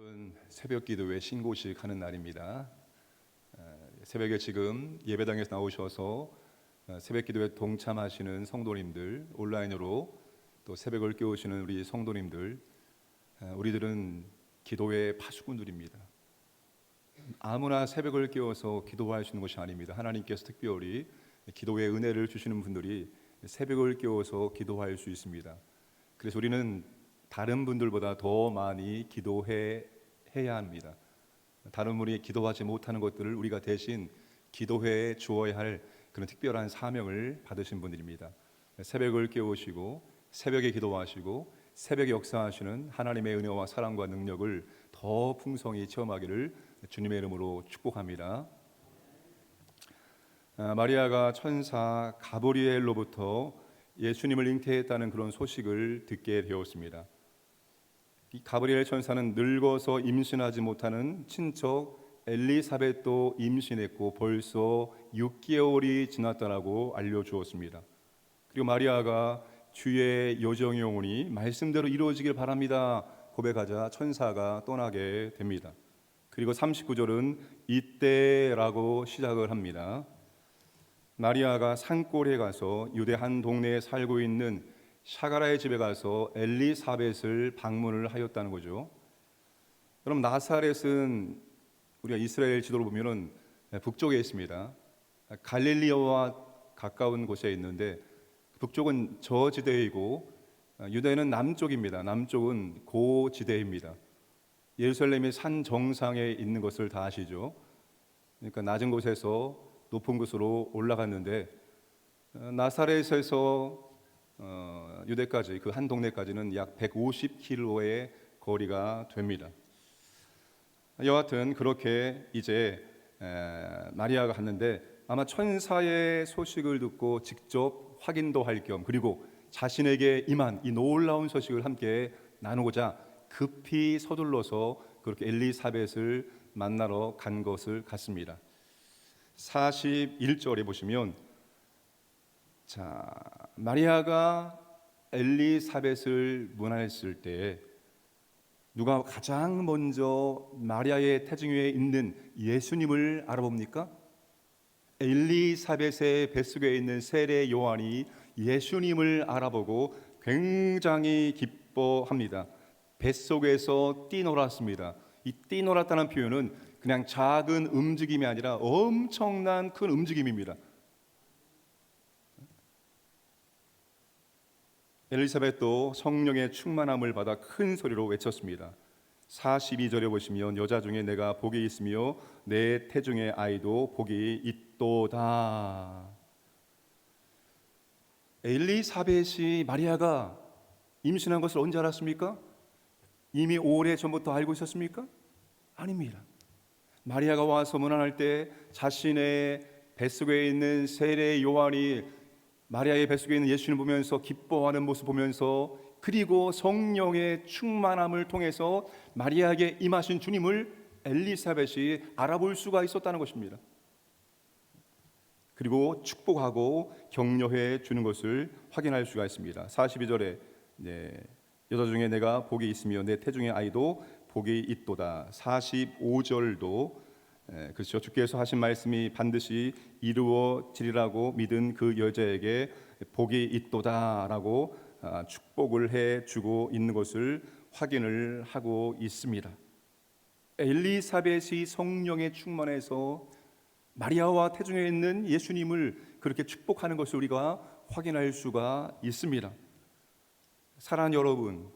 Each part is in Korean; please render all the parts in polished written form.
오늘은 새벽 기도회 신고식 하는 날입니다. 새벽에 지금 예배당에서 나오셔서 새벽 기도회 동참하시는 성도님들, 온라인으로 또 새벽을 깨우시는 우리 성도님들, 우리들은 기도의 파수꾼들입니다. 아무나 새벽을 깨워서 기도할 수 있는 것이 아닙니다. 하나님께서 특별히 기도의 은혜를 주시는 분들이 새벽을 깨워서 기도할 수 있습니다. 그래서 우리는 다른 분들보다 더 많이 기도해야 합니다. 다른 분이 기도하지 못하는 것들을 우리가 대신 기도해 주어야 할 그런 특별한 사명을 받으신 분들입니다. 새벽을 깨우시고 새벽에 기도하시고 새벽에 역사하시는 하나님의 은혜와 사랑과 능력을 더 풍성히 체험하기를 주님의 이름으로 축복합니다. 마리아가 천사 가브리엘로부터 예수님을 잉태했다는 그런 소식을 듣게 되었습니다. 이 가브리엘 천사는 늙어서 임신하지 못하는 친척 엘리사벳도 임신했고 벌써 6개월이 지났다라고 알려주었습니다. 그리고 마리아가 주의 요정이 오니 말씀대로 이루어지길 바랍니다 고백하자 천사가 떠나게 됩니다. 그리고 39절은 이때라고 시작을 합니다. 마리아가 산골에 가서 유대 한 동네에 살고 있는 샤가라의 집에 가서 엘리사벳을 방문을 하였다는 거죠. 그럼 나사렛은 우리가 이스라엘 지도를 보면은 북쪽에 있습니다. 갈릴리와 가까운 곳에 있는데 북쪽은 저지대이고 유대는 남쪽입니다. 남쪽은 고지대입니다. 예루살렘이 산 정상에 있는 것을 다 아시죠? 그러니까 낮은 곳에서 높은 곳으로 올라갔는데 나사렛에서 유대까지 그 한 동네까지는 약 150km의 거리가 됩니다. 여하튼 그렇게 이제 마리아가 갔는데 아마 천사의 소식을 듣고 직접 확인도 할 겸 그리고 자신에게 임한 이 놀라운 소식을 함께 나누고자 급히 서둘러서 그렇게 엘리사벳을 만나러 간 것을 같습니다. 41절에 보시면 마리아가 엘리사벳을 문안했을 때 누가 가장 먼저 마리아의 태중 위에 있는 예수님을 알아봅니까? 엘리사벳의 뱃속에 있는 세례 요한이 예수님을 알아보고 굉장히 기뻐합니다. 뱃속에서 뛰놀았습니다. 이 뛰놀았다는 표현은 그냥 작은 움직임이 아니라 엄청난 큰 움직임입니다. 엘리사벳도 성령의 충만함을 받아 큰 소리로 외쳤습니다. 42절에 보시면 여자 중에 내가 복이 있으며 내 태중의 아이도 복이 있도다. 엘리사벳이 마리아가 임신한 것을 언제 알았습니까? 이미 오래 전부터 알고 있었습니까? 아닙니다. 마리아가 와서 문안할 때 자신의 뱃속에 있는 세례 요한이 마리아의 뱃속에 있는 예수님을 보면서 기뻐하는 모습 보면서 그리고 성령의 충만함을 통해서 마리아에게 임하신 주님을 엘리사벳이 알아볼 수가 있었다는 것입니다. 그리고 축복하고 격려해 주는 것을 확인할 수가 있습니다. 42절에 여자 중에 내가 복이 있으며 내 태중의 아이도 복이 있도다. 45절도 그렇죠. 주께서 하신 말씀이 반드시 이루어지리라고 믿은 그 여자에게 복이 있도다라고 축복을 해주고 있는 것을 확인을 하고 있습니다. 엘리사벳이 성령에 충만해서 마리아와 태중에 있는 예수님을 그렇게 축복하는 것을 우리가 확인할 수가 있습니다. 사랑하는 여러분,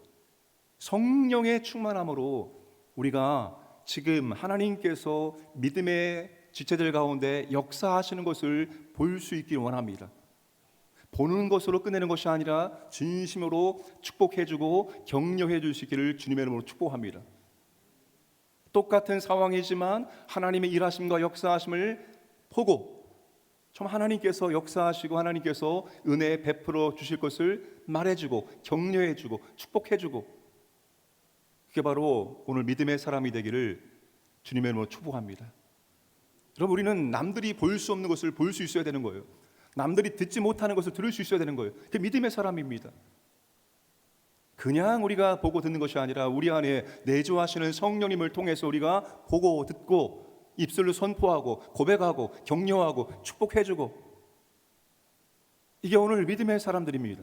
성령의 충만함으로 우리가 지금 하나님께서 믿음의 지체들 가운데 역사하시는 것을 볼 수 있기를 원합니다. 보는 것으로 끝내는 것이 아니라 진심으로 축복해주고 격려해 주시기를 주님의 이름으로 축복합니다. 똑같은 상황이지만 하나님의 일하심과 역사하심을 보고 좀 하나님께서 역사하시고 하나님께서 은혜 베풀어 주실 것을 말해주고 격려해주고 축복해주고 그게 바로 오늘 믿음의 사람이 되기를 주님의 이름으로 축복합니다. 여러분, 우리는 남들이 볼 수 없는 것을 볼 수 있어야 되는 거예요. 남들이 듣지 못하는 것을 들을 수 있어야 되는 거예요. 그게 믿음의 사람입니다. 그냥 우리가 보고 듣는 것이 아니라 우리 안에 내주하시는 성령님을 통해서 우리가 보고 듣고 입술로 선포하고 고백하고 격려하고 축복해주고, 이게 오늘 믿음의 사람들입니다.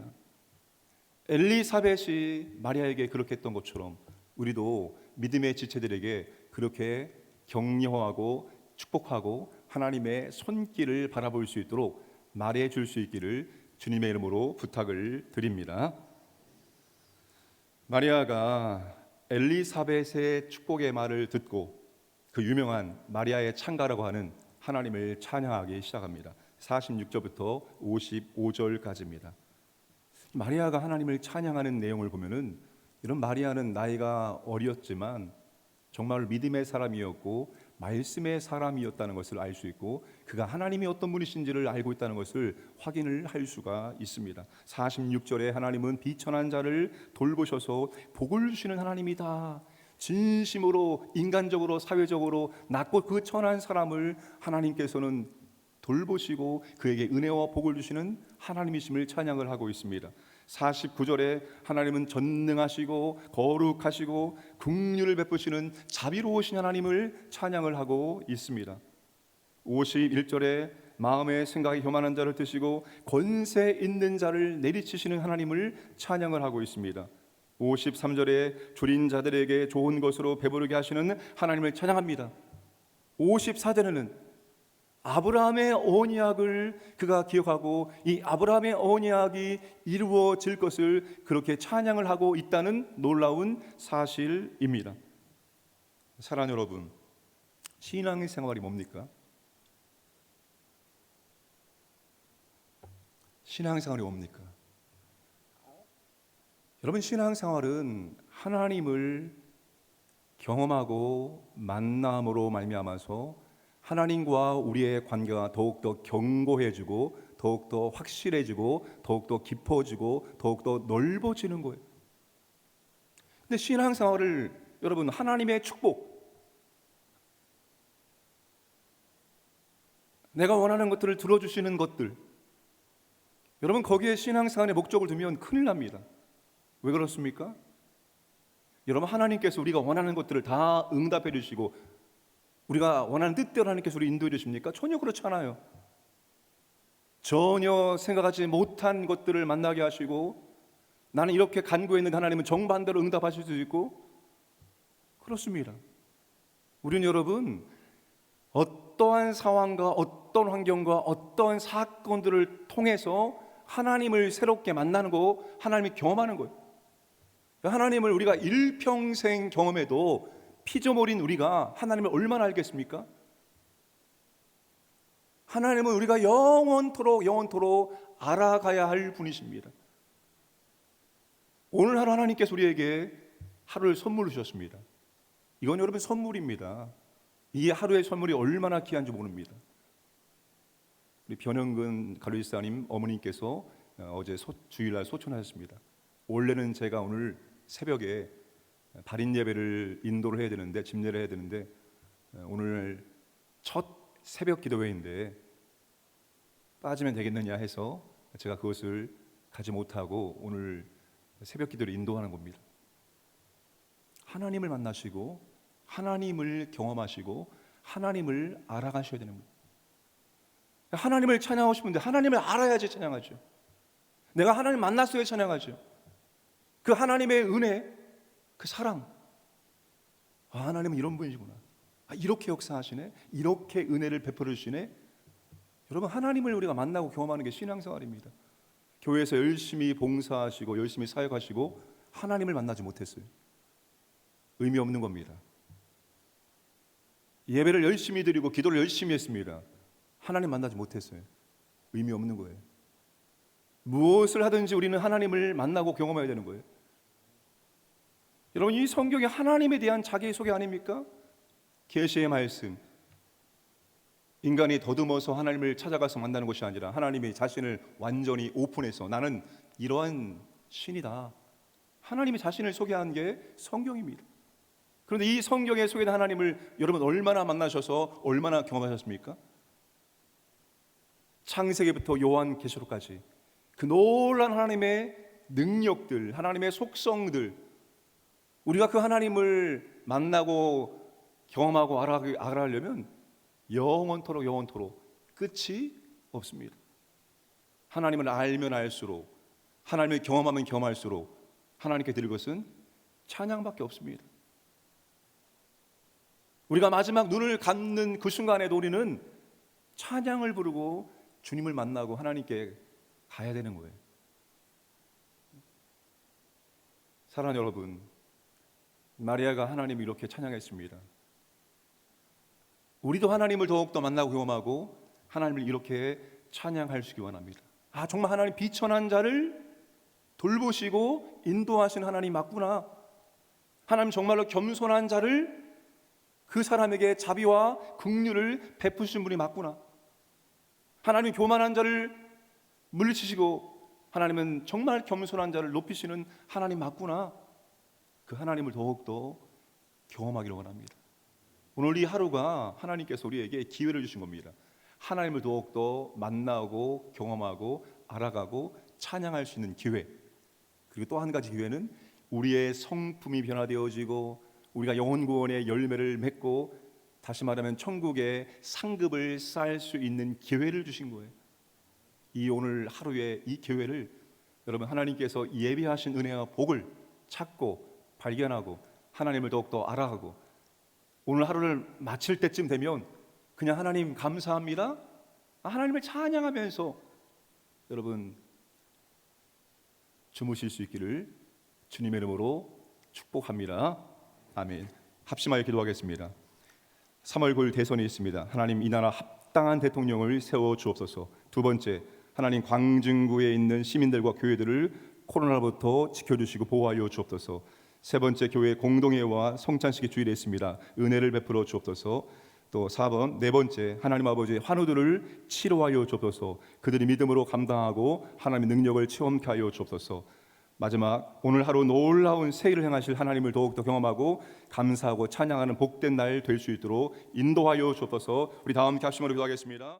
엘리사벳이 마리아에게 그렇게 했던 것처럼 우리도 믿음의 지체들에게 그렇게 격려하고 축복하고 하나님의 손길을 바라볼 수 있도록 말해 줄 수 있기를 주님의 이름으로 부탁을 드립니다. 마리아가 엘리사벳의 축복의 말을 듣고 그 유명한 마리아의 찬가라고 하는 하나님을 찬양하기 시작합니다. 46절부터 55절까지입니다. 마리아가 하나님을 찬양하는 내용을 보면은, 이런 마리아는 나이가 어렸지만 정말 믿음의 사람이었고 말씀의 사람이었다는 것을 알 수 있고, 그가 하나님이 어떤 분이신지를 알고 있다는 것을 확인을 할 수가 있습니다. 46절에 하나님은 비천한 자를 돌보셔서 복을 주시는 하나님이다. 진심으로 인간적으로 사회적으로 낮고 그 천한 사람을 하나님께서는 돌보시고 그에게 은혜와 복을 주시는 하나님이심을 찬양을 하고 있습니다. 49절에 하나님은 전능하시고 거룩하시고 긍휼을 베푸시는 자비로우신 하나님을 찬양을 하고 있습니다. 51절에 마음의 생각이 교만한 자를 드시고 권세 있는 자를 내리치시는 하나님을 찬양을 하고 있습니다. 53절에 줄인 자들에게 좋은 것으로 배부르게 하시는 하나님을 찬양합니다. 54절에는 아브라함의 언약을 그가 기억하고 이 아브라함의 언약이 이루어질 것을 그렇게 찬양을 하고 있다는 놀라운 사실입니다. 사랑하는 여러분, 신앙의 생활이 뭡니까? 신앙생활이 뭡니까? 여러분, 신앙생활은 하나님을 경험하고 만남으로 말미암아서 하나님과 우리의 관계가 더욱더 견고해지고 더욱더 확실해지고 더욱더 깊어지고 더욱더 넓어지는 거예요. 근데 신앙생활을 여러분, 하나님의 축복, 내가 원하는 것들을 들어주시는 것들, 여러분 거기에 신앙생활의 목적을 두면 큰일 납니다. 왜 그렇습니까? 여러분, 하나님께서 우리가 원하는 것들을 다 응답해 주시고 우리가 원하는 뜻대로 하나님께서 우리 인도해 주십니까? 전혀 그렇지 않아요. 전혀 생각하지 못한 것들을 만나게 하시고, 나는 이렇게 간구했는데 하나님은 정반대로 응답하실 수도 있고 그렇습니다. 우리는 여러분, 어떠한 상황과 어떤 환경과 어떠한 사건들을 통해서 하나님을 새롭게 만나는 거, 하나님이 경험하는 거예요. 하나님을 우리가 일평생 경험해도 피조물인 우리가 하나님을 얼마나 알겠습니까? 하나님은 우리가 영원토록 알아가야 할 분이십니다. 오늘 하루 하나님께서 우리에게 하루를 선물로 주셨습니다. 이건 여러분 선물입니다. 이 하루의 선물이 얼마나 귀한지 모릅니다. 우리 변영근 가르치사님 어머님께서 어제 주일날 소천하셨습니다. 원래는 제가 오늘 새벽에 발인 예배를 인도를 해야 되는데, 집례를 해야 되는데, 오늘 첫 새벽 기도회인데 빠지면 되겠느냐 해서 제가 그것을 가지 못하고 오늘 새벽 기도를 인도하는 겁니다. 하나님을 만나시고 하나님을 경험하시고 하나님을 알아가셔야 되는 거예요. 하나님을 찬양하고 싶은데 하나님을 알아야지 찬양하죠. 내가 하나님 만났어야 찬양하죠. 그 하나님의 은혜, 그 사랑, 하나님은 이런 분이시구나, 이렇게 역사하시네, 이렇게 은혜를 베풀어 주시네. 여러분, 하나님을 우리가 만나고 경험하는 게 신앙생활입니다. 교회에서 열심히 봉사하시고 열심히 사역하시고 하나님을 만나지 못했어요. 의미 없는 겁니다. 예배를 열심히 드리고 기도를 열심히 했습니다. 하나님 만나지 못했어요. 의미 없는 거예요. 무엇을 하든지 우리는 하나님을 만나고 경험해야 되는 거예요. 여러분, 이 성경이 하나님에 대한 자기소개 아닙니까? 계시의 말씀, 인간이 더듬어서 하나님을 찾아가서 만나는 것이 아니라 하나님이 자신을 완전히 오픈해서 나는 이러한 신이다, 하나님이 자신을 소개한 게 성경입니다. 그런데 이 성경에 소개된 하나님을 여러분 얼마나 만나셔서 얼마나 경험하셨습니까? 창세기부터 요한계시록까지 그 놀라운 하나님의 능력들, 하나님의 속성들, 우리가 그 하나님을 만나고 경험하고 알아가려면 영원토록 끝이 없습니다. 하나님을 알면 알수록, 하나님을 경험하면 경험할수록 하나님께 드릴 것은 찬양밖에 없습니다. 우리가 마지막 눈을 감는 그 순간에도 우리는 찬양을 부르고 주님을 만나고 하나님께 가야 되는 거예요. 사랑하는 여러분, 마리아가 하나님을 이렇게 찬양했습니다. 우리도 하나님을 더욱더 만나고 경험하고 하나님을 이렇게 찬양하시기 원합니다. 정말 하나님 비천한 자를 돌보시고 인도하시는 하나님 맞구나. 하나님 정말로 겸손한 자를, 그 사람에게 자비와 긍휼을 베푸신 분이 맞구나. 하나님 교만한 자를 물리치시고 하나님은 정말 겸손한 자를 높이시는 하나님 맞구나. 그 하나님을 더욱더 경험하기를 원합니다. 오늘 이 하루가 하나님께서 우리에게 기회를 주신 겁니다. 하나님을 더욱더 만나고 경험하고 알아가고 찬양할 수 있는 기회. 그리고 또 한 가지 기회는 우리의 성품이 변화되어지고 우리가 영혼구원의 열매를 맺고 다시 말하면 천국의 상급을 쌓을 수 있는 기회를 주신 거예요. 이 오늘 하루의 이 기회를 여러분 하나님께서 예비하신 은혜와 복을 찾고 발견하고 하나님을 더욱더 알아가고 오늘 하루를 마칠 때쯤 되면 그냥 하나님 감사합니다, 하나님을 찬양하면서 여러분 주무실 수 있기를 주님의 이름으로 축복합니다. 아멘. 합심하여 기도하겠습니다. 3월 9일 대선이 있습니다. 하나님 이 나라 합당한 대통령을 세워 주옵소서. 두 번째, 하나님 광진구에 있는 시민들과 교회들을 코로나로부터 지켜주시고 보호하여 주옵소서. 세 번째, 교회 공동회와 성찬식이 주일에 있습니다. 은혜를 베풀어 주옵소서. 또 4번, 네 번째, 하나님 아버지의 환우들을 치료하여 주옵소서. 그들이 믿음으로 감당하고 하나님의 능력을 체험케 하여 주옵소서. 마지막, 오늘 하루 놀라운 세일을 행하실 하나님을 더욱더 경험하고 감사하고 찬양하는 복된 날 될 수 있도록 인도하여 주옵소서. 우리 다 함께 합심으로 기도하겠습니다.